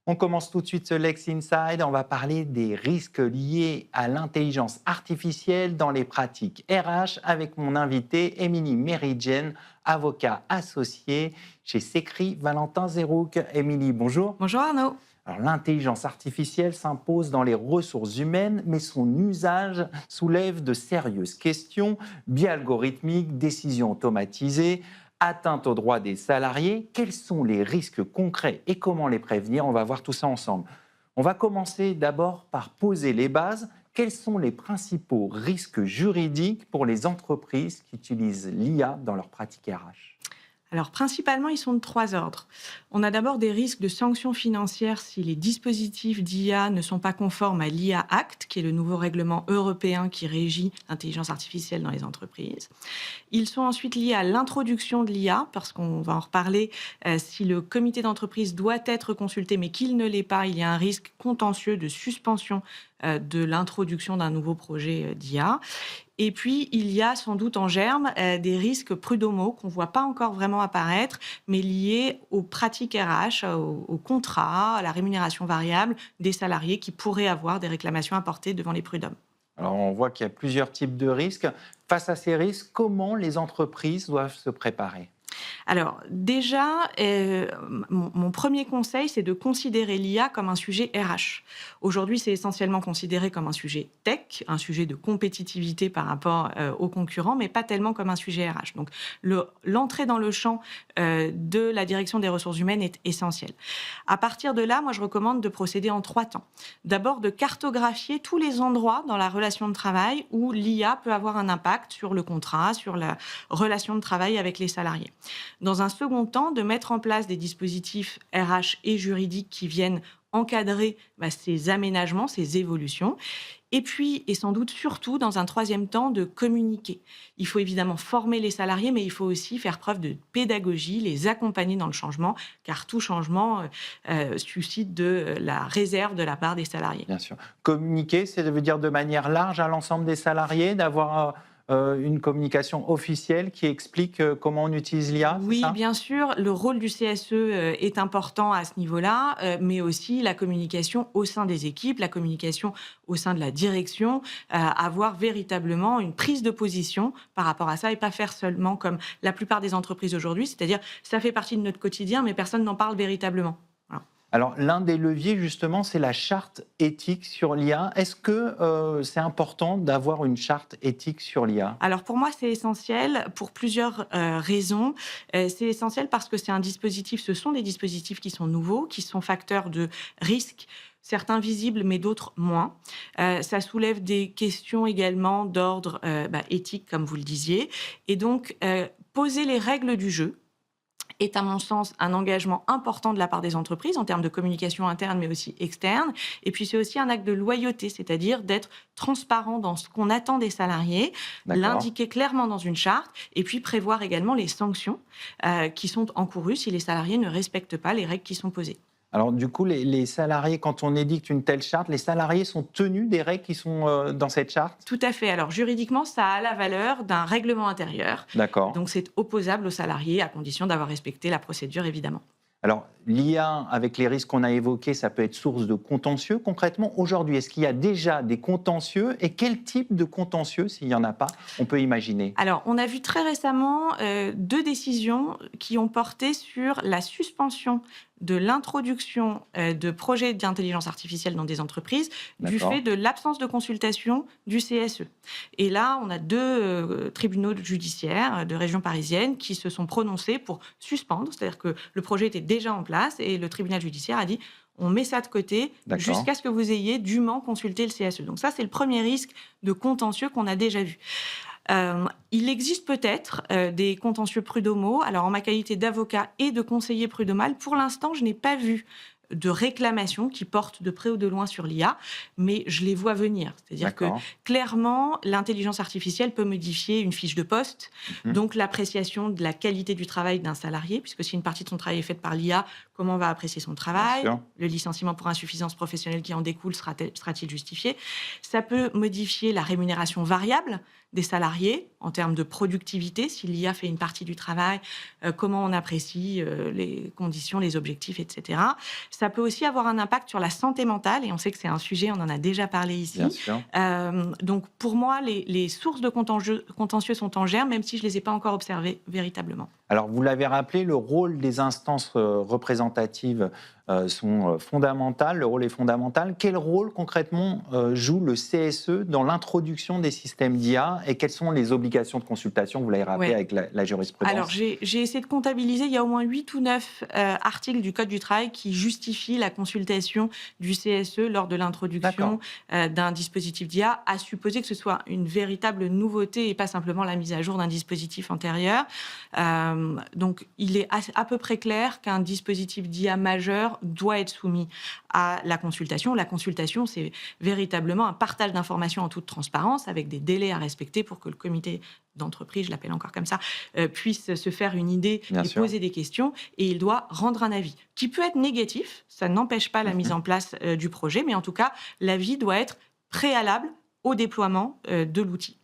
On commence tout de suite ce Lex Inside. On va parler des risques liés à l'intelligence artificielle dans les pratiques RH avec mon invité Émilie Meridjen, avocat associé chez Secri Valentin Zerouk. Émilie, bonjour. Bonjour Arnaud. Alors, l'intelligence artificielle s'impose dans les ressources humaines, mais son usage soulève de sérieuses questions. Biais algorithmiques, décisions automatisées, atteinte aux droits des salariés. Quels sont les risques concrets et comment les prévenir? On va voir tout ça ensemble. On va commencer d'abord par poser les bases. Quels sont les principaux risques juridiques pour les entreprises qui utilisent l'IA dans leurs pratiques RH? Alors principalement, ils sont de trois ordres. On a d'abord des risques de sanctions financières si les dispositifs d'IA ne sont pas conformes à l'IA Act, qui est le nouveau règlement européen qui régit l'intelligence artificielle dans les entreprises. Ils sont ensuite liés à l'introduction de l'IA, parce qu'on va en reparler, si le comité d'entreprise doit être consulté mais qu'il ne l'est pas, il y a un risque contentieux de suspension de l'introduction d'un nouveau projet d'IA. Et puis, il y a sans doute en germe des risques prud'homaux qu'on ne voit pas encore vraiment apparaître, mais liés aux pratiques RH, aux contrats, à la rémunération variable des salariés qui pourraient avoir des réclamations à porter devant les prud'hommes. Alors, on voit qu'il y a plusieurs types de risques. Face à ces risques, comment les entreprises doivent se préparer? Alors déjà, mon premier conseil, c'est de considérer l'IA comme un sujet RH. Aujourd'hui, c'est essentiellement considéré comme un sujet tech, un sujet de compétitivité par rapport aux concurrents, mais pas tellement comme un sujet RH. Donc l'entrée dans le champ de la direction des ressources humaines est essentielle. À partir de là, moi, je recommande de procéder en 3 temps. D'abord, de cartographier tous les endroits dans la relation de travail où l'IA peut avoir un impact sur le contrat, sur la relation de travail avec les salariés. Dans un second temps, de mettre en place des dispositifs RH et juridiques qui viennent encadrer ces aménagements, ces évolutions. Et puis, et sans doute surtout, dans un troisième temps, de communiquer. Il faut évidemment former les salariés, mais il faut aussi faire preuve de pédagogie, les accompagner dans le changement, car tout changement suscite de la réserve de la part des salariés. Bien sûr. Communiquer, ça veut dire de manière large à l'ensemble des salariés, d'avoir une communication officielle qui explique comment on utilise l'IA, c'est Oui, ça? bien sûr, le rôle du CSE est important à ce niveau-là, mais aussi la communication au sein des équipes, la communication au sein de la direction, avoir véritablement une prise de position par rapport à ça et pas faire seulement comme la plupart des entreprises aujourd'hui, c'est-à-dire ça fait partie de notre quotidien, mais personne n'en parle véritablement. Voilà. Alors, l'un des leviers, justement, c'est la charte éthique sur l'IA. Est-ce que c'est important d'avoir une charte éthique sur l'IA? Alors pour moi, c'est essentiel pour plusieurs raisons. C'est essentiel parce que c'est un dispositif, ce sont des dispositifs qui sont nouveaux, qui sont facteurs de risques, certains visibles, mais d'autres moins. Ça soulève des questions également d'ordre éthique, comme vous le disiez. Et donc, poser les règles du jeu est à mon sens un engagement important de la part des entreprises en termes de communication interne mais aussi externe. Et puis c'est aussi un acte de loyauté, c'est-à-dire d'être transparent dans ce qu'on attend des salariés, D'accord. l'indiquer clairement dans une charte et puis prévoir également les sanctions qui sont encourues si les salariés ne respectent pas les règles qui sont posées. Alors, du coup, les salariés, quand on édicte une telle charte, les salariés sont tenus des règles qui sont dans cette charte? Tout à fait. Alors juridiquement, ça a la valeur d'un règlement intérieur. D'accord. Donc c'est opposable aux salariés à condition d'avoir respecté la procédure, évidemment. Alors, l'IA, avec les risques qu'on a évoqués, ça peut être source de contentieux. Concrètement, aujourd'hui, est-ce qu'il y a déjà des contentieux et quel type de contentieux, s'il n'y en a pas, on peut imaginer? Alors, on a vu très récemment 2 décisions qui ont porté sur la suspension de l'introduction de projets d'intelligence artificielle dans des entreprises du D'accord. fait de l'absence de consultation du CSE. Et là, on a 2 tribunaux judiciaires de région parisienne qui se sont prononcés pour suspendre, c'est-à-dire que le projet était déjà en place et le tribunal judiciaire a dit on met ça de côté D'accord. jusqu'à ce que vous ayez dûment consulté le CSE. Donc ça, c'est le premier risque de contentieux qu'on a déjà vu. Il existe peut-être des contentieux prud'homaux. Alors, en ma qualité d'avocat et de conseiller prud'homal, pour l'instant, je n'ai pas vu de réclamations qui portent de près ou de loin sur l'IA, mais je les vois venir. C'est-à-dire que D'accord. clairement, l'intelligence artificielle peut modifier une fiche de poste, Mhm. donc l'appréciation de la qualité du travail d'un salarié, puisque si une partie de son travail est faite par l'IA, comment on va apprécier son Bien travail, sûr. le licenciement pour insuffisance professionnelle qui en découle sera-t-il justifié. Ça peut modifier la rémunération variable des salariés en termes de productivité, si l'IA fait une partie du travail, comment on apprécie les conditions, les objectifs, etc. Ça peut aussi avoir un impact sur la santé mentale, et on sait que c'est un sujet, on en a déjà parlé Bien ici. sûr. Donc pour moi, les sources de contentieux sont en germe, même si je ne les ai pas encore observées véritablement. Alors, vous l'avez rappelé, le rôle des instances représentatives sont fondamentales. Le rôle est fondamental. Quel rôle concrètement joue le CSE dans l'introduction des systèmes d'IA et quelles sont les obligations de consultation, vous l'avez rappelé, Ouais. avec la jurisprudence? Alors, j'ai essayé de comptabiliser. Il y a au moins 8 ou 9 articles du Code du travail qui justifient la consultation du CSE lors de l'introduction d'un dispositif d'IA, à supposer que ce soit une véritable nouveauté et pas simplement la mise à jour d'un dispositif antérieur. Donc, il est à peu près clair qu'un dispositif d'IA majeur doit être soumis à la consultation. La consultation, c'est véritablement un partage d'informations en toute transparence, avec des délais à respecter pour que le comité d'entreprise, je l'appelle encore comme ça, puisse se faire une idée Bien et sûr. poser des questions, et il doit rendre un avis qui peut être négatif, ça n'empêche pas la mise en place du projet, mais en tout cas, l'avis doit être préalable au déploiement de l'outil.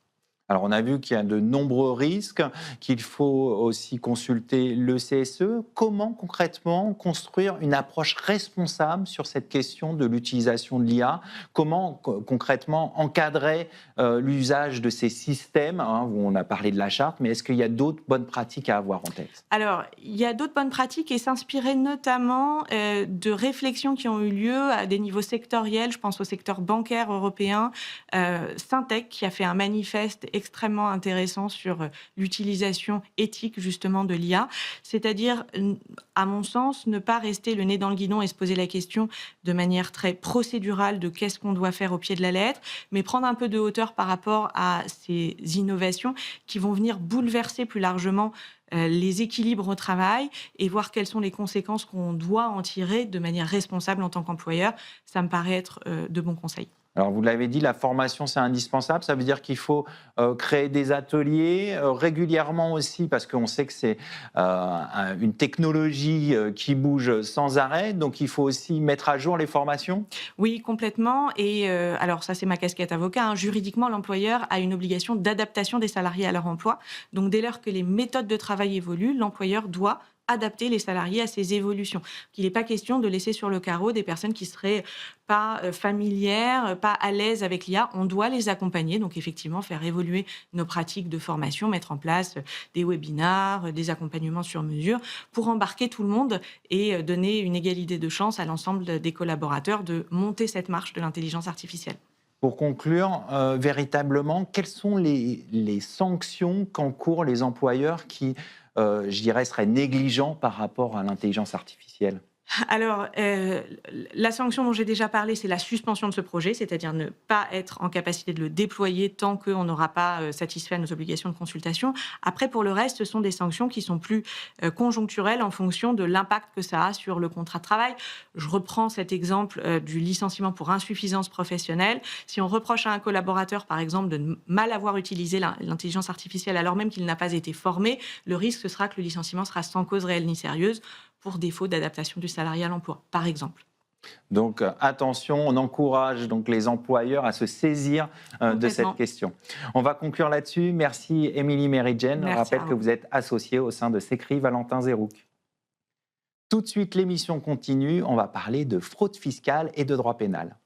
Alors, on a vu qu'il y a de nombreux risques, qu'il faut aussi consulter le CSE. Comment concrètement construire une approche responsable sur cette question de l'utilisation de l'IA? Comment concrètement encadrer l'usage de ces systèmes, hein, où on a parlé de la charte, mais est-ce qu'il y a d'autres bonnes pratiques à avoir en tête? Alors, il y a d'autres bonnes pratiques et s'inspirer notamment de réflexions qui ont eu lieu à des niveaux sectoriels. Je pense au secteur bancaire européen. Syntec, qui a fait un manifeste extrêmement intéressant sur l'utilisation éthique justement de l'IA. C'est-à-dire, à mon sens, ne pas rester le nez dans le guidon et se poser la question de manière très procédurale de qu'est-ce qu'on doit faire au pied de la lettre, mais prendre un peu de hauteur par rapport à ces innovations qui vont venir bouleverser plus largement les équilibres au travail et voir quelles sont les conséquences qu'on doit en tirer de manière responsable en tant qu'employeur. Ça me paraît être de bons conseils. Alors, vous l'avez dit, la formation, c'est indispensable. Ça veut dire qu'il faut créer des ateliers régulièrement aussi, parce qu'on sait que c'est une technologie qui bouge sans arrêt. Donc, il faut aussi mettre à jour les formations. Oui, complètement. Et alors ça, c'est ma casquette avocat, hein. Juridiquement, l'employeur a une obligation d'adaptation des salariés à leur emploi. Donc, dès lors que les méthodes de travail évoluent, l'employeur doit adapter les salariés à ces évolutions. Il n'est pas question de laisser sur le carreau des personnes qui seraient pas familières, pas à l'aise avec l'IA. On doit les accompagner, donc effectivement faire évoluer nos pratiques de formation, mettre en place des webinars, des accompagnements sur mesure pour embarquer tout le monde et donner une égalité de chance à l'ensemble des collaborateurs de monter cette marche de l'intelligence artificielle. Pour conclure, véritablement, quelles sont les sanctions qu'encourent les employeurs qui, je dirais, seraient négligents par rapport à l'intelligence artificielle? Alors, la sanction dont j'ai déjà parlé, c'est la suspension de ce projet, c'est-à-dire ne pas être en capacité de le déployer tant qu'on n'aura pas satisfait à nos obligations de consultation. Après, pour le reste, ce sont des sanctions qui sont plus conjoncturelles en fonction de l'impact que ça a sur le contrat de travail. Je reprends cet exemple du licenciement pour insuffisance professionnelle. Si on reproche à un collaborateur, par exemple, de mal avoir utilisé l'intelligence artificielle alors même qu'il n'a pas été formé, le risque, ce sera que le licenciement sera sans cause réelle ni sérieuse, pour défaut d'adaptation du salarié à l'emploi, par exemple. Donc attention, on encourage donc les employeurs à se saisir de cette question. On va conclure là-dessus. Merci Émilie Merijen. Je rappelle que vous êtes associée au sein de Secri Valentin Zérouk. Tout de suite, l'émission continue. On va parler de fraude fiscale et de droit pénal.